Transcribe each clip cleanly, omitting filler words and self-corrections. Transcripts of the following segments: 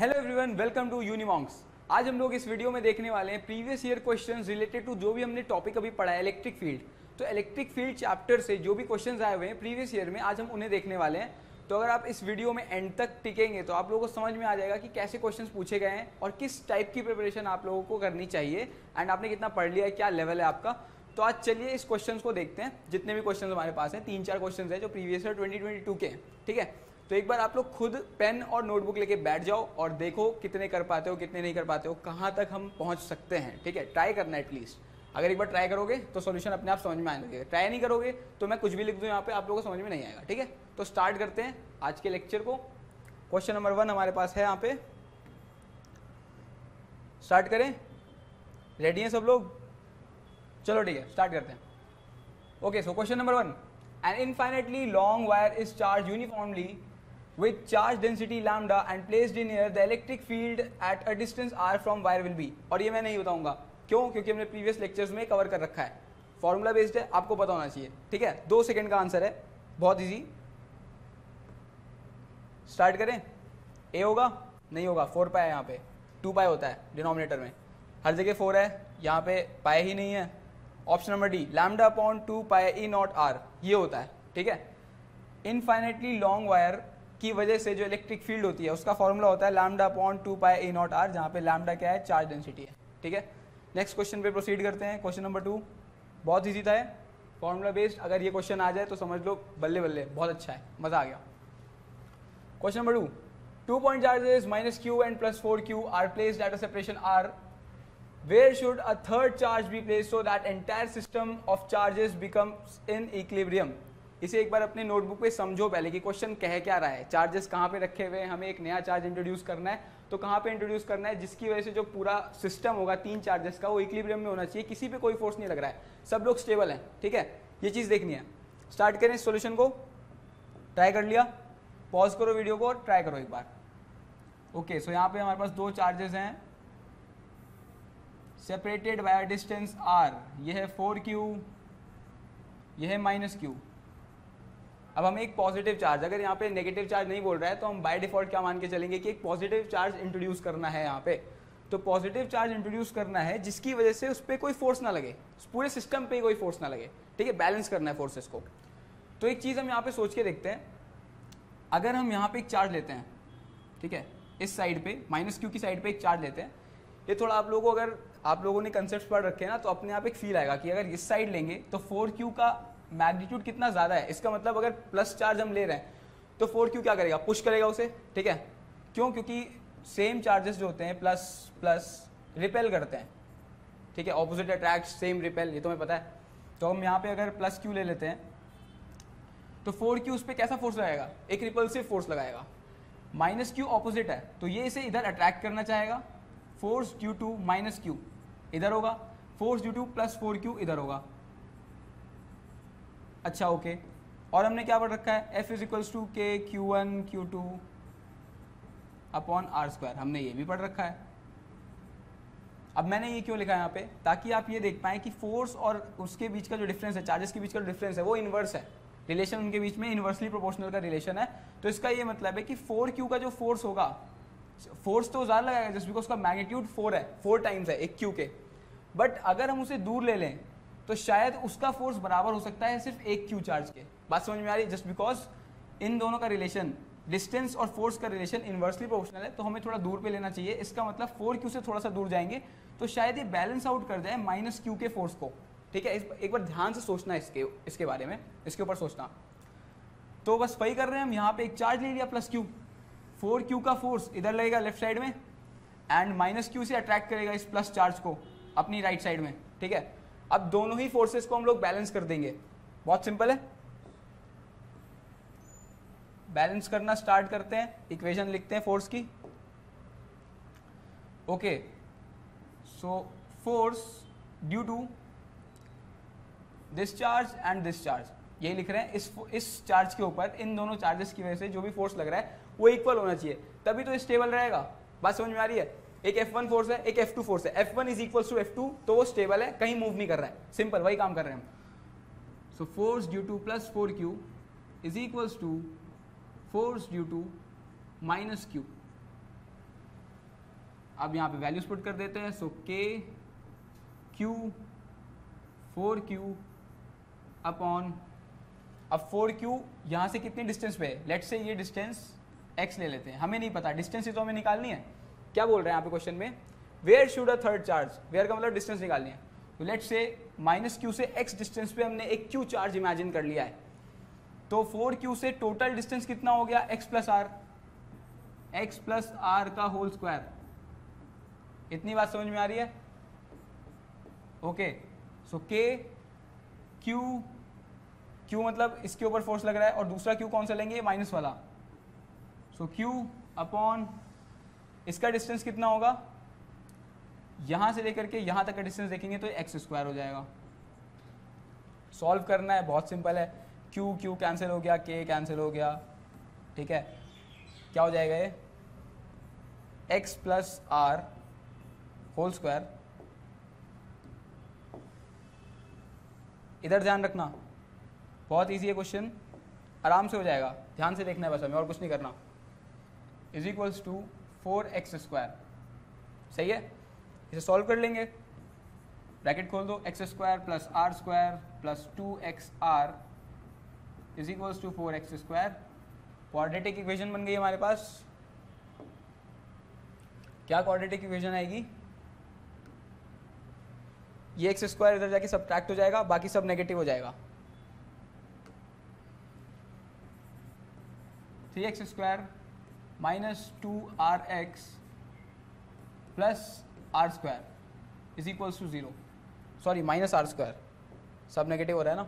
Hello everyone, welcome to Unimonks. आज हम लोग इस वीडियो में देखने वाले हैं previous year questions related to जो भी हमने टॉपिक अभी पढ़ा है इलेक्ट्रिक फील्ड। तो इलेक्ट्रिक फील्ड चैप्टर से जो भी क्वेश्चंस आए हुए हैं प्रीवियस ईयर में, आज हम उन्हें देखने वाले हैं। तो अगर आप इस वीडियो में एंड तक टिकेंगे तो आप लोगों को समझ में आ जाएगा कि कैसे क्वेश्चंस पूछे गए हैं और किस टाइप की प्रिपरेशन आप लोगों को करनी चाहिए एंड आपने कितना पढ़ लिया है, क्या लेवल है आपका। तो आज चलिए इस क्वेश्चन को देखते हैं। जितने भी क्वेश्चन हमारे पास हैं, 3-4 क्वेश्चन है जो प्रीवियस ईयर 2022 के हैं, ठीक है। तो एक बार आप लोग खुद पेन और नोटबुक लेके बैठ जाओ और देखो कितने कर पाते हो, कितने नहीं कर पाते हो, कहाँ तक हम पहुँच सकते हैं, ठीक है। ट्राई करना है एटलीस्ट। अगर एक बार ट्राई करोगे तो सॉल्यूशन अपने आप समझ में आने लगेगा। ट्राई नहीं करोगे तो मैं कुछ भी लिख दूँ यहाँ पे, आप लोगों को समझ में नहीं आएगा, ठीक है। तो स्टार्ट करते हैं आज के लेक्चर को। क्वेश्चन नंबर 1 हमारे पास है यहाँ पे। स्टार्ट करें? रेडी हैं सब लोग? चलो ठीक है, स्टार्ट करते हैं। Okay, so question number 1, an infinitely long wire is charge uniformly with charge density lambda and placed in air, the electric field at a distance r from wire will be। और ये मैं नहीं बताऊंगा क्यों, क्योंकि हमने प्रीवियस लेक्चर्स में cover कर रखा है। फॉर्मूला बेस्ड है, आपको पता होना चाहिए, ठीक है। 2 सेकंड का आंसर है, बहुत इजी। स्टार्ट करें? ए होगा? नहीं होगा, 4 पाई है यहाँ पे, 2 पाई होता है डिनोमिनेटर में, हर जगह 4 है, यहाँ पे पाई ही नहीं है। Option number D, lambda upon 2 pi E naught R, ये होता है, ठीक है। इनफाइनाइटली लॉन्ग वायर की वजह से जो इलेक्ट्रिक फील्ड होती है उसका फॉर्मूला होता है lambda upon 2 pi A naught R, जहाँ पे लैम्डा क्या है, चार्ज डेंसिटी है, ठीक है। नेक्स्ट क्वेश्चन पे प्रोसीड करते हैं। क्वेश्चन नंबर 2 बहुत इजी था, फॉर्मूला बेस्ड। अगर ये क्वेश्चन आ जाए तो समझ लो बल्ले बल्ले, बहुत अच्छा है, मजा आ गया। Question number 2 point charges -q and +4q are placed at a separation r, where should a third charge be placed so that entire system of charges becomes in equilibrium। इसे एक बार अपने नोटबुक पे समझो पहले कि क्वेश्चन कह क्या रहा है। चार्जेस कहाँ पे रखे हुए हैं, हमें एक नया चार्ज इंट्रोड्यूस करना है, तो कहाँ पे इंट्रोड्यूस करना है जिसकी वजह से जो पूरा सिस्टम होगा 3 चार्जेस का वो इक्विलिब्रियम में होना चाहिए, किसी पे कोई फोर्स नहीं लग रहा है, सब लोग स्टेबल हैं, ठीक है। ये चीज़ देखनी है। स्टार्ट करें सॉल्यूशन को। ट्राई कर लिया? पॉज करो वीडियो को और ट्राई करो एक बार। ओके, सो यहाँ पे हमारे पास 2 चार्जेस हैं सेपरेटेड बाय डिस्टेंस r। ये है 4q, ये है -q। अब हम एक पॉजिटिव चार्ज, अगर यहाँ पे नेगेटिव चार्ज नहीं बोल रहा है तो हम बाय डिफॉल्ट क्या मान के चलेंगे कि एक पॉजिटिव चार्ज इंट्रोड्यूस करना है यहाँ पे। तो पॉजिटिव चार्ज इंट्रोड्यूस करना है जिसकी वजह से उस पर कोई फोर्स ना लगे, पूरे सिस्टम पे कोई फोर्स ना लगे, ठीक है। बैलेंस करना है फोर्सेस को। तो एक चीज़ हम यहाँ पे सोच के देखते हैं, अगर हम यहाँ पे एक चार्ज लेते हैं, ठीक है, इस साइड पे -q की साइड पे एक चार्ज लेते हैं, ये थोड़ा आप लोगों को, अगर आप लोगों ने कंसेप्ट पढ़ रखे हैं ना, तो अपने आप एक फील आएगा कि अगर इस साइड लेंगे तो 4q का मैग्नीट्यूड कितना ज़्यादा है। इसका मतलब अगर प्लस चार्ज हम ले रहे हैं तो 4q क्या करेगा, पुश करेगा उसे, ठीक है। क्यों? क्योंकि सेम चार्जेस जो होते हैं प्लस प्लस रिपेल करते हैं, ठीक है। ऑपोजिट अट्रैक्ट, सेम रिपेल, ये तो हमें पता है। तो हम यहाँ पे अगर +q ले लेते हैं तो 4q उस पर कैसा फोर्स लगाएगा, एक रिपल्सिव फोर्स लगाएगा। -q ऑपोजिट है तो ये इसे इधर अट्रैक्ट करना चाहेगा, फोर्स ड्यू टू -q इधर होगा, फोर्स ड्यू टू +4q इधर होगा। अच्छा, ओके। और हमने क्या पढ़ रखा है, F = K Q1 Q2 upon r², हमने ये भी पढ़ रखा है। अब मैंने ये क्यों लिखा है यहाँ पे, ताकि आप ये देख पाएँ कि फोर्स और उसके बीच का जो डिफरेंस है, चार्जेस के बीच का जो डिफरेंस है वो इन्वर्स है, रिलेशन उनके बीच में इन्वर्सली प्रोपोर्शनल का रिलेशन है। तो इसका ये मतलब है कि 4q का जो फोर्स होगा, फोर्स तो ज़्यादा लगाएगा जस्ट बिकॉज उसका मैग्नीट्यूड 4 है, 4 टाइम्स है एक q के। बट अगर हम उसे दूर ले लें तो शायद उसका फोर्स बराबर हो सकता है सिर्फ एक q चार्ज के। बात समझ में आ रही है? जस्ट बिकॉज इन दोनों का रिलेशन, डिस्टेंस और फोर्स का रिलेशन इन्वर्सली प्रोपोर्शनल है, तो हमें थोड़ा दूर पे लेना चाहिए। इसका मतलब 4q से थोड़ा सा दूर जाएंगे तो शायद ये बैलेंस आउट कर जाए -q के फोर्स को, ठीक है। एक बार ध्यान से सोचना इसके बारे में, इसके ऊपर सोचना। तो बस वही कर रहे हैं हम, यहाँ पे एक चार्ज ले लिया +q, 4q का फोर्स इधर लगेगा लेफ्ट साइड में एंड -q से अट्रैक्ट करेगा इस प्लस चार्ज को अपनी राइट साइड में, ठीक है। अब दोनों ही फोर्सेस को हम लोग बैलेंस कर देंगे, बहुत सिंपल है। बैलेंस करना स्टार्ट करते हैं, इक्वेशन लिखते हैं फोर्स की। Okay, so force due to this charge and this charge, यही लिख रहे हैं। इस चार्ज के ऊपर इन दोनों चार्जेस की वजह से जो भी फोर्स लग रहा है वो इक्वल होना चाहिए, तभी तो स्टेबल रहेगा। बात समझ में आ रही है? एक F1 फोर्स है, एक F2 फोर्स है, F1 = F2, तो वो स्टेबल है, कहीं मूव नहीं कर रहा है, सिंपल वही काम कर रहे हैं हम। So force due to +4q = force due to -q। अब यहाँ पे वैल्यूज पुट कर देते हैं. सो के क्यू 4Q अपॉन, अब 4Q यहाँ से कितनी डिस्टेंस पे है, लेट्स से ये डिस्टेंस x ले लेते हैं, हमें नहीं पता डिस्टेंस ही तो हमें निकालनी है. क्या बोल रहे हैं यहाँ पे क्वेश्चन में, where should a third charge, where का मतलब डिस्टेंस निकालनी है. तो लेट्स से -q से x डिस्टेंस पे हमने एक q चार्ज इमेजिन कर लिया है. तो 4Q से टोटल डिस्टेंस कितना हो गया, x प्लस r का होल स्क्वायर. इतनी बात समझ में आ रही है. ओके, सो के क्यू मतलब इसके ऊपर फोर्स लग रहा है, और दूसरा क्यू कौन सा लेंगे, माइनस वाला. सो क्यू अपॉन इसका डिस्टेंस कितना होगा, यहां से लेकर के यहां तक का डिस्टेंस देखेंगे तो एक्स स्क्वायर हो जाएगा. सॉल्व करना है, बहुत सिंपल है. क्यू कैंसिल हो गया, के कैंसिल हो गया, ठीक है. क्या हो जाएगा ये, X plus R whole square. इधर ध्यान रखना, बहुत इजी है क्वेश्चन, आराम से हो जाएगा, ध्यान से देखना है बस हमें, और कुछ नहीं करना. Is equals to 4x square. सही है, इसे सॉल्व कर लेंगे. ब्रैकेट खोल दो, X square plus R square plus 2xr is equals to 4x square. Quadratic equation बन गई हमारे पास. क्या क्वाड्रेटिक इक्वेशन आएगी, ये एक्स स्क्वायर इधर जाके सब्ट्रैक्ट हो जाएगा, बाकी सब नेगेटिव हो जाएगा. 3x square minus 2rx plus R square is equals to 0. Sorry, minus are square, सब नेगेटिव हो रहा है ना.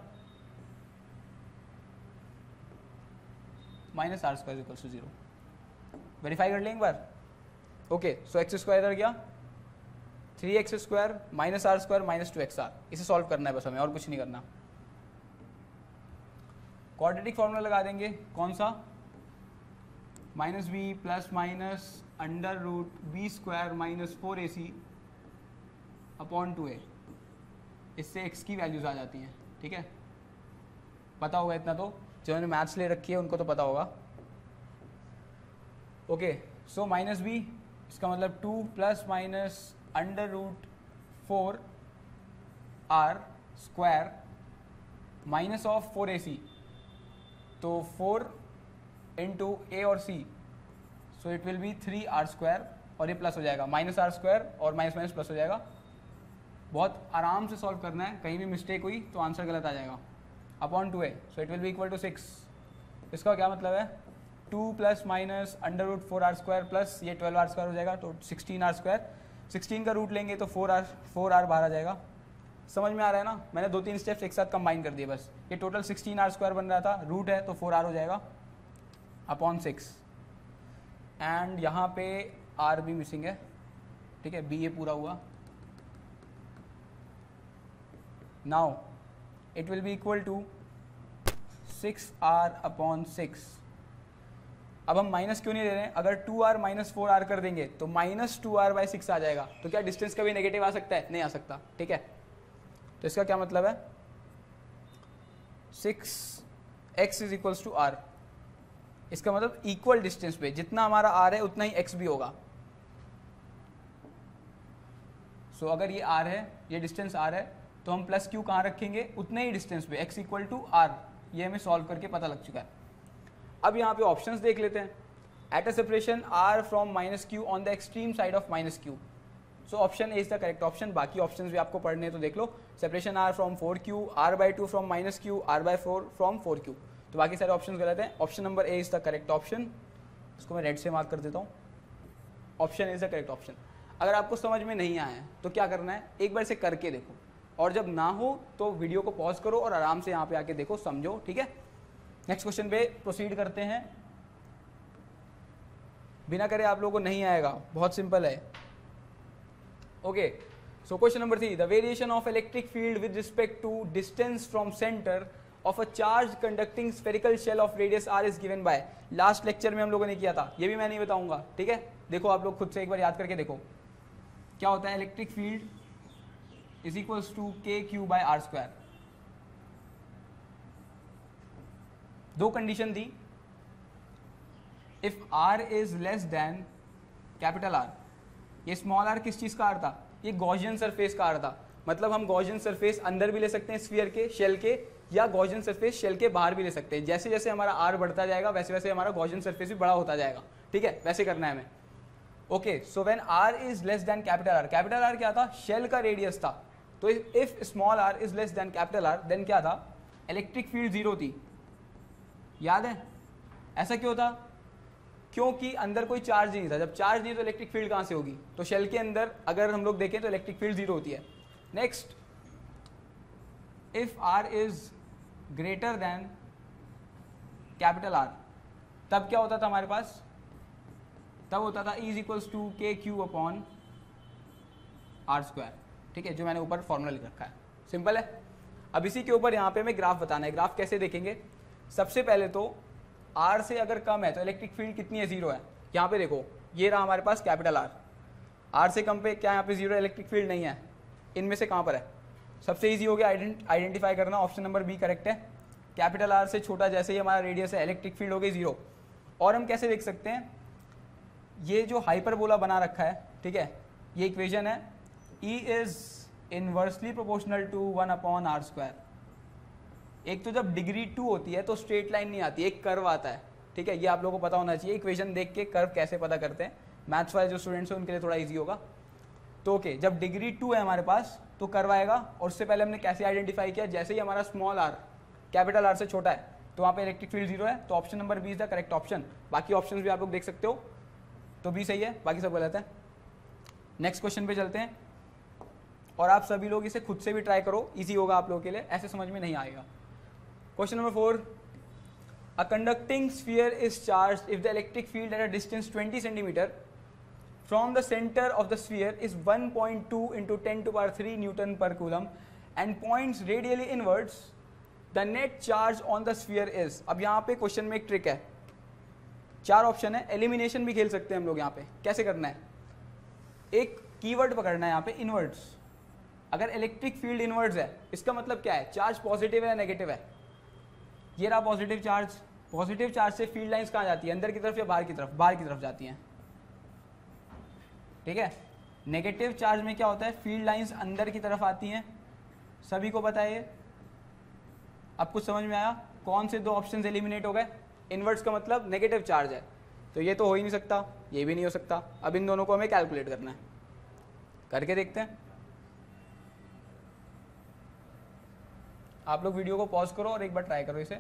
Minus are square equals to 0. Verify कर लें एक बार. ओके, सो एक्स स्क्वायर इधर गया, 3x square minus are square minus 2xr. इसे सॉल्व करना है बस हमें, और कुछ नहीं करना. क्वाड्रेटिक फॉर्मूला लगा देंगे, कौन सा, minus B plus minus under root B square minus 4ac upon 2a. इससे x की वैल्यूज आ जाती हैं, ठीक है. पता होगा इतना तो, जिन्होंने मैथ्स ले रखी है उनको तो पता होगा. ओके, सो माइनस बी, इसका मतलब 2 plus minus under root 4r square minus of 4ac. तो 4 इंटू ए और C, so it will be 3r square, और ये प्लस हो जाएगा, माइनस आर स्क्वायर और माइनस माइनस प्लस हो जाएगा. बहुत आराम से सॉल्व करना है, कहीं भी मिस्टेक हुई तो आंसर गलत आ जाएगा. Upon 2a, so it will be equal to 6. इसका क्या मतलब है, 2 plus minus under root 4r square plus ये 12r स्क्वायर हो जाएगा, तो 16r स्क्वायर. 16 का रूट लेंगे तो 4r बाहर आ जाएगा. समझ में आ रहा है ना, मैंने 2-3 स्टेप्स एक साथ कंबाइन कर दिए बस. ये टोटल 16r स्क्वायर बन रहा था, रूट है तो 4r हो जाएगा अपॉन 6. एंड यहाँ पे r भी मिसिंग है, ठीक है, b ये पूरा हुआ. Now it will be equal to 6r upon 6. अब हम माइनस क्यों नहीं ले रहे हैं, अगर 2r माइनस 4r कर देंगे तो माइनस 2r बाई 6 आ जाएगा. तो क्या डिस्टेंस कभी नेगेटिव आ सकता है, नहीं आ सकता, ठीक है. तो इसका क्या मतलब है, 6x is equals to r. इसका मतलब इक्वल डिस्टेंस पे जितना हमारा r है उतना ही x भी होगा. सो अगर ये r है, ये डिस्टेंस r है, तो हम प्लस q कहाँ रखेंगे, उतने ही डिस्टेंस पे, x इक्वल टू r. ये हमें सॉल्व करके पता लग चुका है. अब यहाँ पे ऑप्शंस देख लेते हैं. At a separation r from minus q on the extreme side of minus q. So option A is the correct option. बाकी ऑप्शंस भी आपको पढ़ने हैं तो देख लो. Separation r from 4q, r/2 from minus q, r/4 from 4q. तो बाकी सारे ऑप्शंस गलत हैं. Option number A is the correct option. इसको मैं रेड से मार्क कर देता हूँ. Option A is the correct option. अगर आपको समझ में नहीं आया है तो क्या करना है, एक बार इसे करके देखो, और जब ना हो तो वीडियो को पॉज करो और आराम से यहाँ पे आके देखो, समझो, ठीक है. नेक्स्ट क्वेश्चन पे प्रोसीड करते हैं. बिना करे आप लोगों को नहीं आएगा, बहुत सिंपल है. Okay, so question number 3, the variation of electric field with respect to distance from centre of a charge conducting spherical shell of radius r is given by. Last lecture में हम लोगों ने किया था, ये भी मैं नहीं बताऊंगा, ठीक है. देखो आप लोग खुद से एक बार याद करके देखो क्या होता है. Electric field is equals to kq by r square. दो कंडीशन दी. If r is less than capital R, ये स्मॉल आर किस चीज़ का आर था, ये गॉसियन सरफेस का आर था। मतलब हम गॉसियन सरफेस अंदर भी ले सकते हैं स्फीयर के, शेल के, या गॉसियन सरफेस शेल के बाहर भी ले सकते हैं। जैसे जैसे हमारा आर बढ़ता जाएगा वैसे वैसे हमारा गॉसियन सरफेस भी बड़ा होता जाएगा, ठीक है, वैसे करना है हमें। Okay, so when R is less than capital R क्या था, शेल का रेडियस था। तो if small R is less than capital R then क्या था, इलेक्ट्रिक फील्ड जीरो थी, याद है। ऐसा क्यों था, क्योंकि अंदर कोई चार्ज नहीं था। जब चार्ज नहीं है तो इलेक्ट्रिक फील्ड कहाँ से होगी, तो शेल के अंदर अगर हम लोग देखें तो इलेक्ट्रिक फील्ड जीरो होती है। Next, if R is greater than capital R, तब क्या होता था हमारे पास, तब होता था E equals to k q upon are square, ठीक है, जो मैंने ऊपर फॉर्मूला लिख रखा है, सिंपल है। अब इसी के ऊपर यहाँ पे हमें ग्राफ बताना है। ग्राफ कैसे देखेंगे, सबसे पहले तो आर से अगर कम है तो इलेक्ट्रिक फील्ड कितनी है, जीरो है। यहाँ पे देखो, ये रहा हमारे पास कैपिटल आर, आर से कम पे क्या यहाँ पे जीरो इलेक्ट्रिक फील्ड नहीं है, इनमें से कहाँ पर है, सबसे ईजी हो गया आइडेंटिफाई करना, ऑप्शन नंबर बी करेक्ट है। कैपिटल आर से छोटा जैसे ही हमारा रेडियस है इलेक्ट्रिक फील्ड हो गई जीरो। और हम कैसे देख सकते हैं, ये जो हाइपरबोला बना रखा है, ठीक है, ये इक्वेशन है, E is inversely proportional to 1 upon are square. एक तो जब डिग्री 2 होती है तो स्ट्रेट लाइन नहीं आती, एक कर्व आता है, ठीक है, ये आप लोगों को पता होना चाहिए। इक्वेशन देख के कर्व कैसे पता करते हैं, मैथ्स वाले जो स्टूडेंट्स हैं उनके लिए थोड़ा ईजी होगा। तो ओके, जब डिग्री 2 है हमारे पास तो कर्व आएगा। और उससे पहले हमने कैसे आइडेंटिफाई किया, जैसे ही हमारा स्मॉल आर कैपिटल आर से छोटा है तो वहाँ पे इलेक्ट्रिक फील्ड जीरो है। तो option number B is the correct option. बाकी ऑप्शन भी आप लोग देख सकते हो, तो बी सही है, बाकी सब गलत है। नेक्स्ट क्वेश्चन पे चलते हैं, और आप सभी लोग इसे खुद से भी ट्राई करो, इजी होगा आप लोगों के लिए, ऐसे समझ में नहीं आएगा। Question number 4, a conducting sphere is charged if the electric field at a distance 20 centimetre from the center of the sphere is 1.2 into 10 to power 3 Newton per coulomb and points radially inwards, the net charge on the sphere is। अब यहाँ पे question में एक trick है, 4 option है, elimination भी खेल सकते हैं हम लोग। यहाँ पे कैसे करना है, एक कीवर्ड पकड़ना है यहाँ पे, इनवर्ड्स। अगर इलेक्ट्रिक फील्ड इनवर्ड्स है इसका मतलब क्या है, चार्ज पॉजिटिव है या नेगेटिव है। ये रहा पॉजिटिव चार्ज, पॉजिटिव चार्ज से फील्ड लाइंस कहाँ जाती है, अंदर की तरफ या बाहर की तरफ, बाहर की तरफ जाती हैं, ठीक है। नेगेटिव चार्ज में क्या होता है, फील्ड लाइंस अंदर की तरफ आती हैं, सभी को पता है ये। अब कुछ समझ में आया, कौन से 2 ऑप्शन एलिमिनेट हो गए, इनवर्ट्स का मतलब नेगेटिव चार्ज है, तो ये तो हो ही नहीं सकता, ये भी नहीं हो सकता। अब इन दोनों को हमें कैलकुलेट करना है, करके देखते हैं। आप लोग वीडियो को पॉज करो और एक बार ट्राई करो इसे।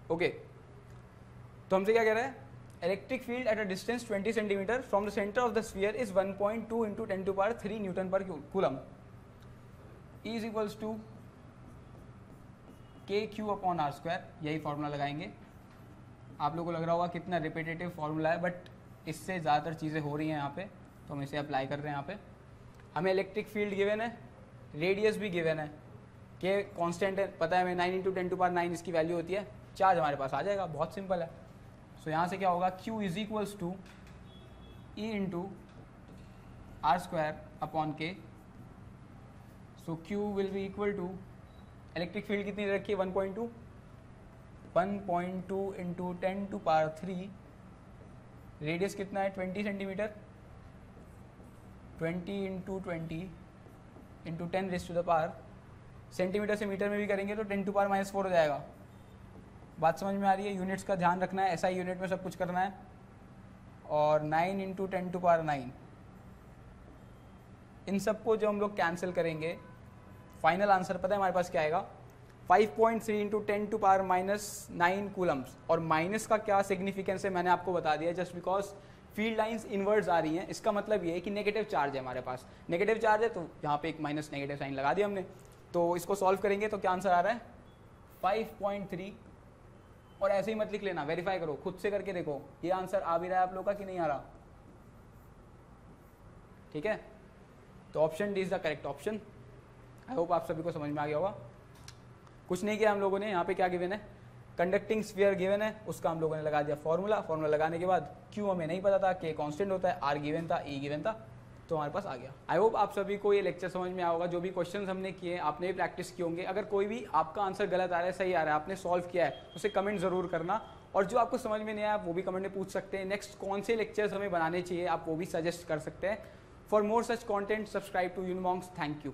ओके, तो हमसे क्या कह रहा है, electric field at a distance 20 centimetre from the centre of the sphere is 1.2 into 10 to power 3 newton per coulomb. E is equals to k q upon are square, यही फॉर्मूला लगाएंगे। आप लोगों को लग रहा होगा कितना रिपीटेटिव फॉर्मूला है, बट इससे ज़्यादातर चीज़ें हो रही हैं यहाँ पे, तो हम इसे अप्लाई कर रहे हैं यहाँ पे। हमें इलेक्ट्रिक फील्ड गिवन है, रेडियस भी गिवन है, के कांस्टेंट है, पता है हमें 9 इंटू 10 टू पावर 9 इसकी वैल्यू होती है, चार्ज हमारे पास आ जाएगा, बहुत सिंपल है। सो यहाँ से क्या होगा, Q is equals to E into R square upon K. So Q will be equal to, electric field कितनी रखी है 1.2 इंटू 10 टू पावर 3, रेडियस कितना है 20 centimetre, 20 into 20 into 10 raise to the power, centimetre से मीटर में भी करेंगे तो 10 टू पावर -4 हो जाएगा। बात समझ में आ रही है, यूनिट्स का ध्यान रखना है, SI यूनिट में सब कुछ करना है। और 9 इंटू 10 टू पावर 9, इन सबको जो हम लोग कैंसिल करेंगे, फाइनल आंसर पता है हमारे पास क्या आएगा, 5.3 इंटू 10 टू पावर -9 कूलम्स। और माइनस का क्या सिग्निफिकेंस है मैंने आपको बता दिया, just because field lines inwards आ रही हैं, इसका मतलब ये है कि नेगेटिव चार्ज है हमारे पास, नेगेटिव चार्ज है तो यहाँ पे एक माइनस नेगेटिव साइन लगा दिया हमने। तो इसको सॉल्व करेंगे तो क्या आंसर आ रहा है 5.3। और ऐसे ही मत लिख लेना, वेरीफाई करो, खुद से करके देखो ये आंसर आ भी रहा है आप लोग का कि नहीं आ रहा, ठीक है। तो option D is the correct option. I hope आप सभी को समझ में आ गया होगा। कुछ नहीं किया हम लोगों ने, यहाँ पे क्या गिवन है, कंडक्टिंग स्फीयर गिवन है, उसका हम लोगों ने लगा दिया फॉर्मूला लगाने के बाद क्यू हमें नहीं पता था, के कांस्टेंट होता है, आर गिवन था, ई गिवन था, तो हमारे पास आ गया। आई होप आप सभी को ये लेक्चर समझ में आया होगा। जो भी क्वेश्चंस हमने किए आपने भी प्रैक्टिस किए होंगे। अगर कोई भी आपका आंसर गलत आ रहा है, सही आ रहा है, आपने सॉल्व किया है, उसे कमेंट ज़रूर करना। और जो आपको समझ में नहीं आया आप वो भी कमेंट में पूछ सकते हैं। नेक्स्ट कौन से लेक्चर्स हमें बनाने चाहिए आप वो भी सजेस्ट कर सकते हैं। For more such content subscribe to Unimonks. Thank you.